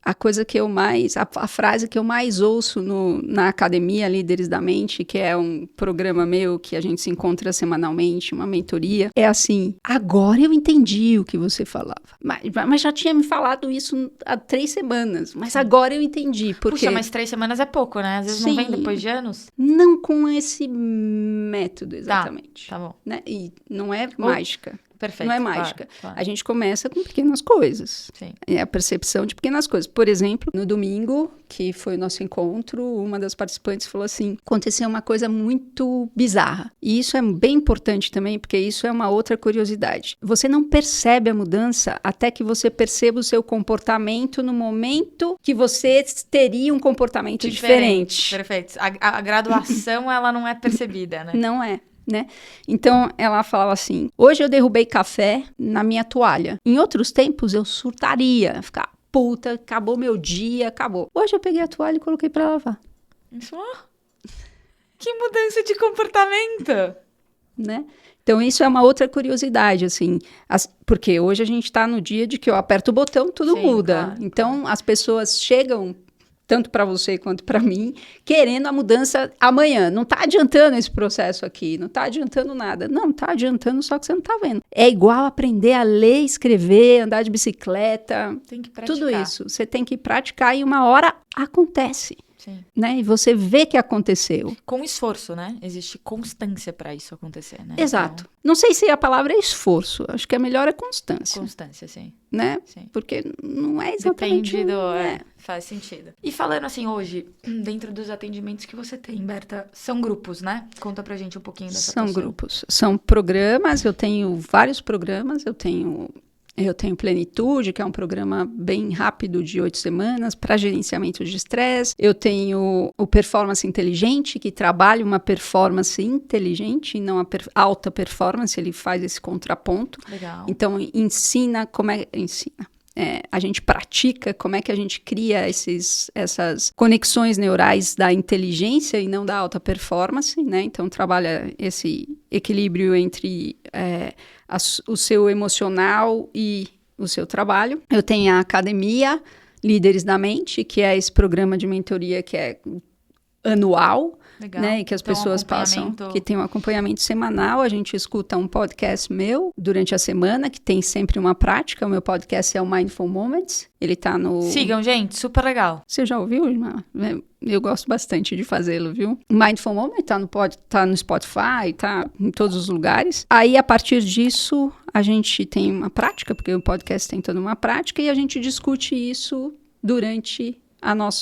A coisa que eu mais, a frase que eu mais ouço na Academia Líderes da Mente, que é um programa meu que a gente se encontra semanalmente, uma mentoria, é assim: agora eu entendi o que você falava. Mas já tinha me falado isso há 3 semanas, mas agora eu entendi. Porque... Puxa, mas 3 semanas é pouco, né? Às vezes não vem depois de anos. Não com esse método, exatamente. Tá bom. Né? E não é mágica. Perfeito. Não é mágica. Claro. A gente começa com pequenas coisas. Sim. É a percepção de pequenas coisas. Por exemplo, no domingo, que foi o nosso encontro, uma das participantes falou assim: aconteceu uma coisa muito bizarra. E isso é bem importante também, porque isso é uma outra curiosidade. Você não percebe a mudança até que você perceba o seu comportamento no momento que você teria um comportamento diferente. Perfeito. A graduação, ela não é percebida, né? Não é. Né? Então, ela falava assim: hoje eu derrubei café na minha toalha. Em outros tempos, eu surtaria, ficar puta, acabou meu dia, acabou. Hoje eu peguei a toalha e coloquei pra lavar. Isso, que mudança de comportamento! Né? Então, isso é uma outra curiosidade, assim, porque hoje a gente tá no dia de que eu aperto o botão, tudo muda. Claro, então, as pessoas chegam... tanto para você quanto para mim, querendo a mudança amanhã. Não está adiantando esse processo aqui, não está adiantando nada. Não, está adiantando, só que você não está vendo. É igual aprender a ler, escrever, andar de bicicleta. Tem que praticar. Tudo isso. Você tem que praticar e uma hora acontece. Sim. Né? E você vê que aconteceu. Com esforço, né? Existe constância para isso acontecer, né? Exato. Então, Não sei se a palavra é esforço. Acho que a melhor é constância. constância, sim. Né? Sim. Porque não é exatamente... Depende do... faz sentido. E falando assim, hoje, dentro dos atendimentos que você tem, Berta, são grupos, né? Conta pra gente um pouquinho dessa São atuação. grupos. São programas. Eu tenho vários programas. Eu tenho Plenitude, que é um programa bem rápido de 8 semanas para gerenciamento de estresse. Eu tenho o Performance Inteligente, que trabalha uma performance inteligente e não a alta performance. Ele faz esse contraponto. Legal. Então, a gente pratica como é que a gente cria essas conexões neurais da inteligência e não da alta performance, né? Então, trabalha esse equilíbrio entre o seu emocional e o seu trabalho. Eu tenho a Academia Líderes da Mente, que é esse programa de mentoria que é anual. Legal. Né, e que as pessoas passam, que tem um acompanhamento semanal. A gente escuta um podcast meu durante a semana, que tem sempre uma prática. O meu podcast é o Mindful Moments. Ele tá no... Sigam, gente, super legal. Você já ouviu, Irmã? Eu gosto bastante de fazê-lo, viu? O Mindful Moment tá no Spotify, tá em todos os lugares. Aí, a partir disso, a gente tem uma prática, porque o podcast tem toda uma prática, e a gente discute isso durante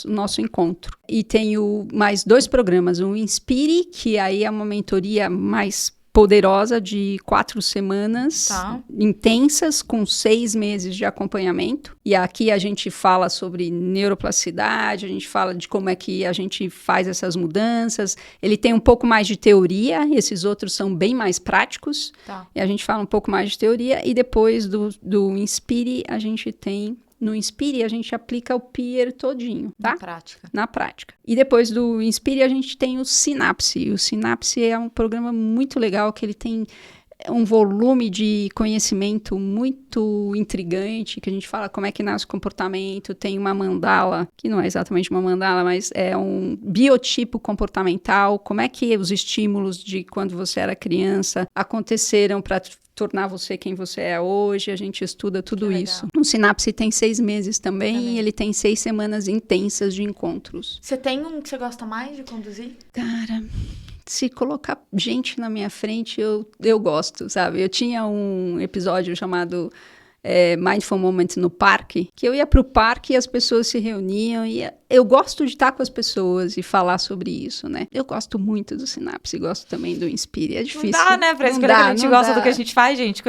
nosso encontro. E tenho mais 2 programas, o Inspire, que aí é uma mentoria mais poderosa de 4 semanas, intensas, com 6 meses de acompanhamento. E aqui a gente fala sobre neuroplasticidade, a gente fala de como é que a gente faz essas mudanças. Ele tem um pouco mais de teoria, esses outros são bem mais práticos. E a gente fala um pouco mais de teoria. E depois do Inspire, a gente tem... No Inspire, a gente aplica o Peer todinho, tá? Na prática. E depois do Inspire, a gente tem o Sinapse. O Sinapse é um programa muito legal, que ele tem um volume de conhecimento muito intrigante, que a gente fala como é que nasce o comportamento. Tem uma mandala, que não é exatamente uma mandala, mas é um biotipo comportamental. Como é que os estímulos de quando você era criança aconteceram para tornar você quem você é hoje. A gente estuda tudo isso. O Sinapse tem 6 meses também. E ele tem 6 semanas intensas de encontros. Você tem um que você gosta mais de conduzir? Cara, se colocar gente na minha frente, eu gosto, sabe? Eu tinha um episódio chamado Mindful Moment no parque, que eu ia pro parque e as pessoas se reuniam e eu gosto de estar com as pessoas e falar sobre isso, né? Eu gosto muito do Sinapse, gosto também do Inspire, é difícil. Não dá, né? Pra escolher quando a gente gosta do que a gente faz, gente.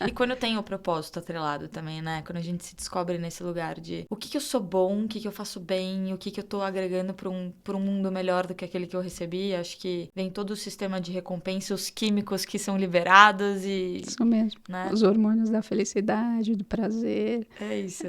E quando tem o propósito atrelado também, né? Quando a gente se descobre nesse lugar de o que eu sou bom, o que eu faço bem, o que eu tô agregando pra um mundo melhor do que aquele que eu recebi, acho que vem todo o sistema de recompensa, os químicos que são liberados e... Isso mesmo. Né? Os hormônios da felicidade, do prazer. É isso.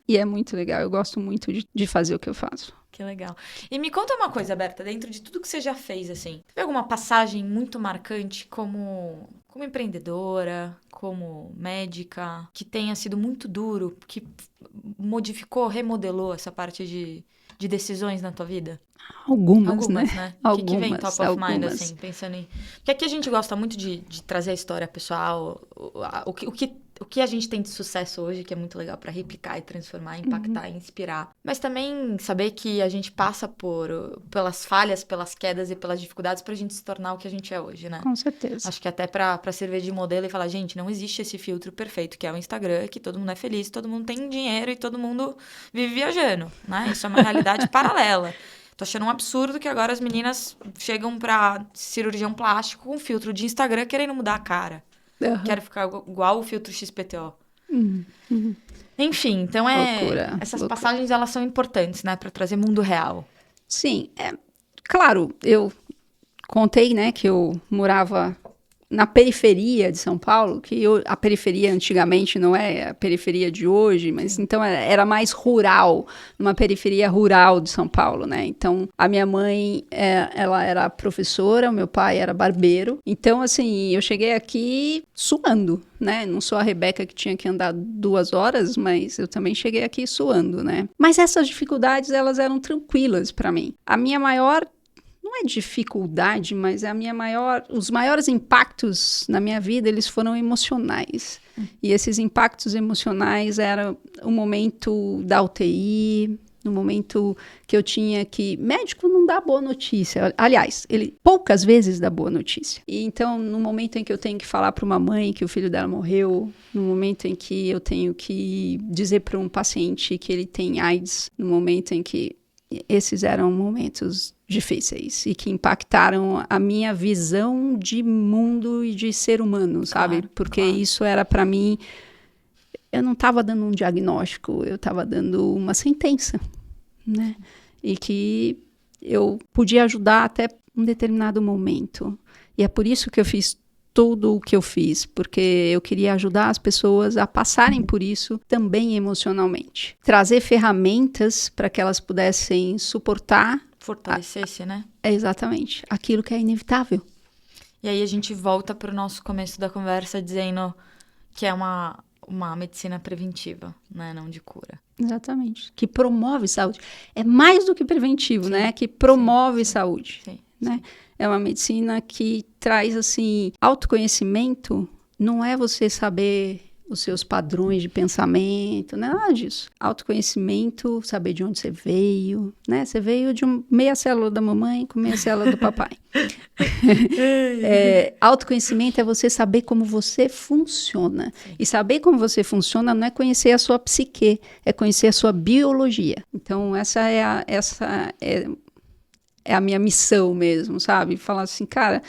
E é muito legal, eu gosto muito de fazer o que eu faço. Que legal. E me conta uma coisa, Berta, dentro de tudo que você já fez, assim, teve alguma passagem muito marcante como empreendedora, como médica, que tenha sido muito duro, que modificou, remodelou essa parte de decisões na tua vida? Algumas, né? O que vem top of mind, assim, pensando em... Porque aqui a gente gosta muito de trazer a história pessoal, o que a gente tem de sucesso hoje, que é muito legal pra replicar e transformar, impactar e inspirar. Mas também saber que a gente passa pelas falhas, pelas quedas e pelas dificuldades pra gente se tornar o que a gente é hoje, né? Com certeza. Acho que até pra servir de modelo e falar, gente, não existe esse filtro perfeito, que é o Instagram, que todo mundo é feliz, todo mundo tem dinheiro e todo mundo vive viajando, né? Isso é uma realidade paralela. Tô achando um absurdo que agora as meninas chegam pra cirurgião plástico com filtro de Instagram querendo mudar a cara. Quero ficar igual o filtro XPTO. Enfim, então essas passagens, elas são importantes, né? Pra trazer mundo real. Sim, claro, eu contei, né, que eu morava na periferia de São Paulo, a periferia antigamente não é a periferia de hoje, mas então era mais rural, uma periferia rural de São Paulo, né? Então, a minha mãe, ela era professora, o meu pai era barbeiro. Então, assim, eu cheguei aqui suando, né? Não sou a Rebeca que tinha que andar 2 horas, mas eu também cheguei aqui suando, né? Mas essas dificuldades, elas eram tranquilas para mim. A minha maior... Não é dificuldade, mas os maiores impactos na minha vida, eles foram emocionais. E esses impactos emocionais eram o momento da UTI, no momento que eu tinha que... Médico não dá boa notícia. Aliás, ele poucas vezes dá boa notícia. E então, no momento em que eu tenho que falar para uma mãe que o filho dela morreu, no momento em que eu tenho que dizer para um paciente que ele tem AIDS, no momento em que... Esses eram momentos difíceis e que impactaram a minha visão de mundo e de ser humano, sabe? Claro, Porque claro. isso era para mim... Eu não estava dando um diagnóstico, eu estava dando uma sentença, né? E que eu podia ajudar até um determinado momento. E é por isso que eu fiz tudo o que eu fiz, porque eu queria ajudar as pessoas a passarem por isso também emocionalmente. Trazer ferramentas para que elas pudessem suportar... Fortalecesse, né? Exatamente, aquilo que é inevitável. E aí a gente volta para o nosso começo da conversa dizendo que é uma medicina preventiva, né? Não de cura. Exatamente. Que promove saúde. É mais do que preventivo, né? Que promove saúde. Sim, né? É uma medicina que traz, assim, autoconhecimento. Não é você saber os seus padrões de pensamento, não é nada disso. Autoconhecimento, saber de onde você veio, né? Você veio de meia célula da mamãe com meia célula do papai. Autoconhecimento é você saber como você funciona. Sim. E saber como você funciona não é conhecer a sua psique, é conhecer a sua biologia. Então, essa é a minha missão mesmo, sabe? Falar assim, cara,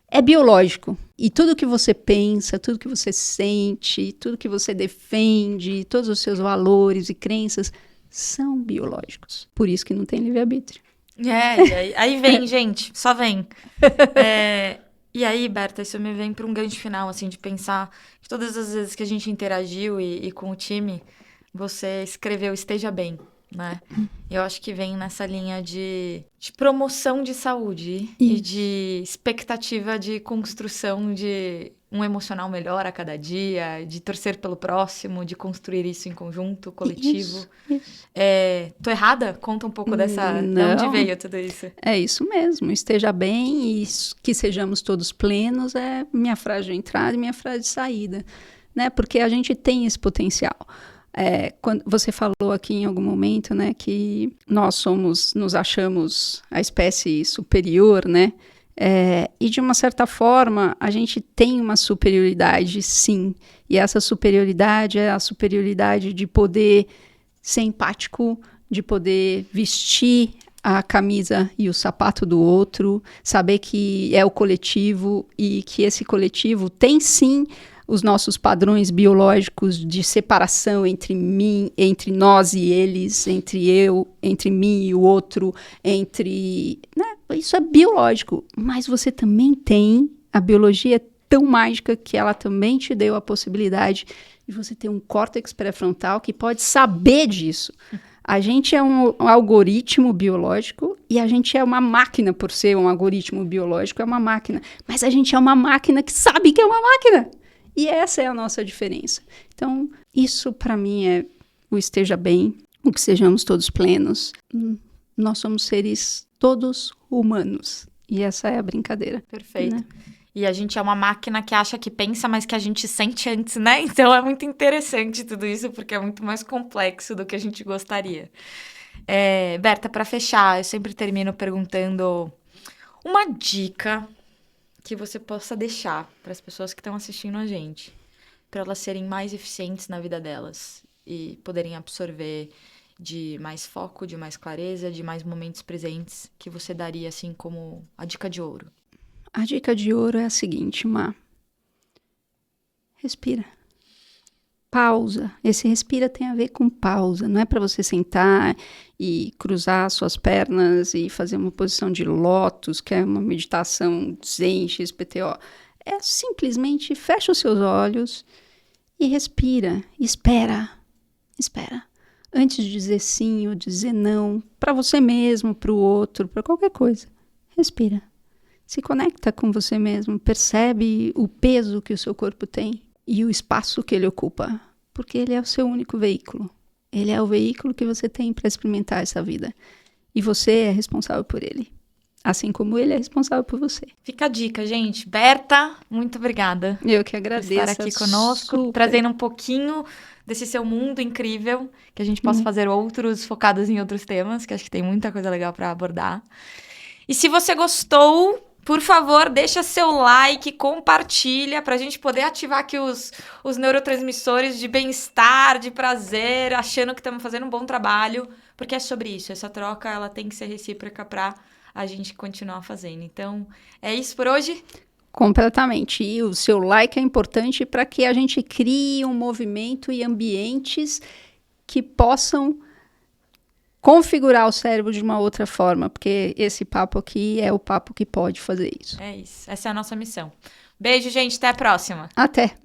é biológico. E tudo que você pensa, tudo que você sente, tudo que você defende, todos os seus valores e crenças são biológicos. Por isso que não tem livre-arbítrio. E aí vem, gente, só vem. E aí, Berta, isso me vem para um gancho final, assim, de pensar que todas as vezes que a gente interagiu e com o time, você escreveu Esteja Bem, né? Eu acho que vem nessa linha de promoção de saúde e de expectativa de construção de um emocional melhor a cada dia, de torcer pelo próximo, de construir isso em conjunto, coletivo. Isso. Tô errada? Conta um pouco dessa... Não. De onde veio tudo isso? É isso mesmo. Esteja bem e que sejamos todos plenos é minha frase de entrada e minha frase de saída, né? Porque a gente tem esse potencial. Quando você falou aqui em algum momento, né, que nós nos achamos a espécie superior, né? E de uma certa forma, a gente tem uma superioridade, sim. E essa superioridade é a superioridade de poder ser empático, de poder vestir a camisa e o sapato do outro, saber que é o coletivo e que esse coletivo tem, sim, os nossos padrões biológicos de separação entre nós e eles, entre mim e o outro, né? Isso é biológico, mas você também tem, a biologia é tão mágica que ela também te deu a possibilidade de você ter um córtex pré-frontal que pode saber disso. A gente é um algoritmo biológico e a gente é uma máquina, por ser um algoritmo biológico, é uma máquina. Mas a gente é uma máquina que sabe que é uma máquina. E essa é a nossa diferença. Então, isso para mim é o esteja bem, o que sejamos todos plenos. Nós somos seres todos humanos. E essa é a brincadeira. Perfeito. Né? E a gente é uma máquina que acha que pensa, mas que a gente sente antes, né? Então é muito interessante tudo isso, porque é muito mais complexo do que a gente gostaria. Berta, para fechar, eu sempre termino perguntando uma dica que você possa deixar para as pessoas que estão assistindo a gente, para elas serem mais eficientes na vida delas e poderem absorver de mais foco, de mais clareza, de mais momentos presentes, que você daria assim como a dica de ouro. A dica de ouro é a seguinte, Má. Respira. Pausa. Esse respira tem a ver com pausa. Não é para você sentar e cruzar suas pernas e fazer uma posição de lótus, que é uma meditação zen, XPTO. É simplesmente fecha os seus olhos e respira. Espera. Antes de dizer sim ou dizer não, para você mesmo, para o outro, para qualquer coisa. Respira. Se conecta com você mesmo, percebe o peso que o seu corpo tem e o espaço que ele ocupa, porque ele é o seu único veículo. Ele é o veículo que você tem para experimentar essa vida. E você é responsável por ele. assim como ele é responsável por você. Fica a dica, gente. Berta, muito obrigada. Eu que Por agradeço. estar aqui conosco, super. trazendo um pouquinho desse seu mundo incrível, que a gente possa fazer outros focados em outros temas, que acho que tem muita coisa legal para abordar. E se você gostou, por favor, deixa seu like, compartilha pra gente poder ativar aqui os neurotransmissores de bem-estar, de prazer, achando que estamos fazendo um bom trabalho, porque é sobre isso. Essa troca, ela tem que ser recíproca pra a gente continuar fazendo. Então, é isso por hoje? Completamente. E o seu like é importante para que a gente crie um movimento e ambientes que possam configurar o cérebro de uma outra forma, porque esse papo aqui é o papo que pode fazer isso. É isso. Essa é a nossa missão. Beijo, gente. Até a próxima. Até!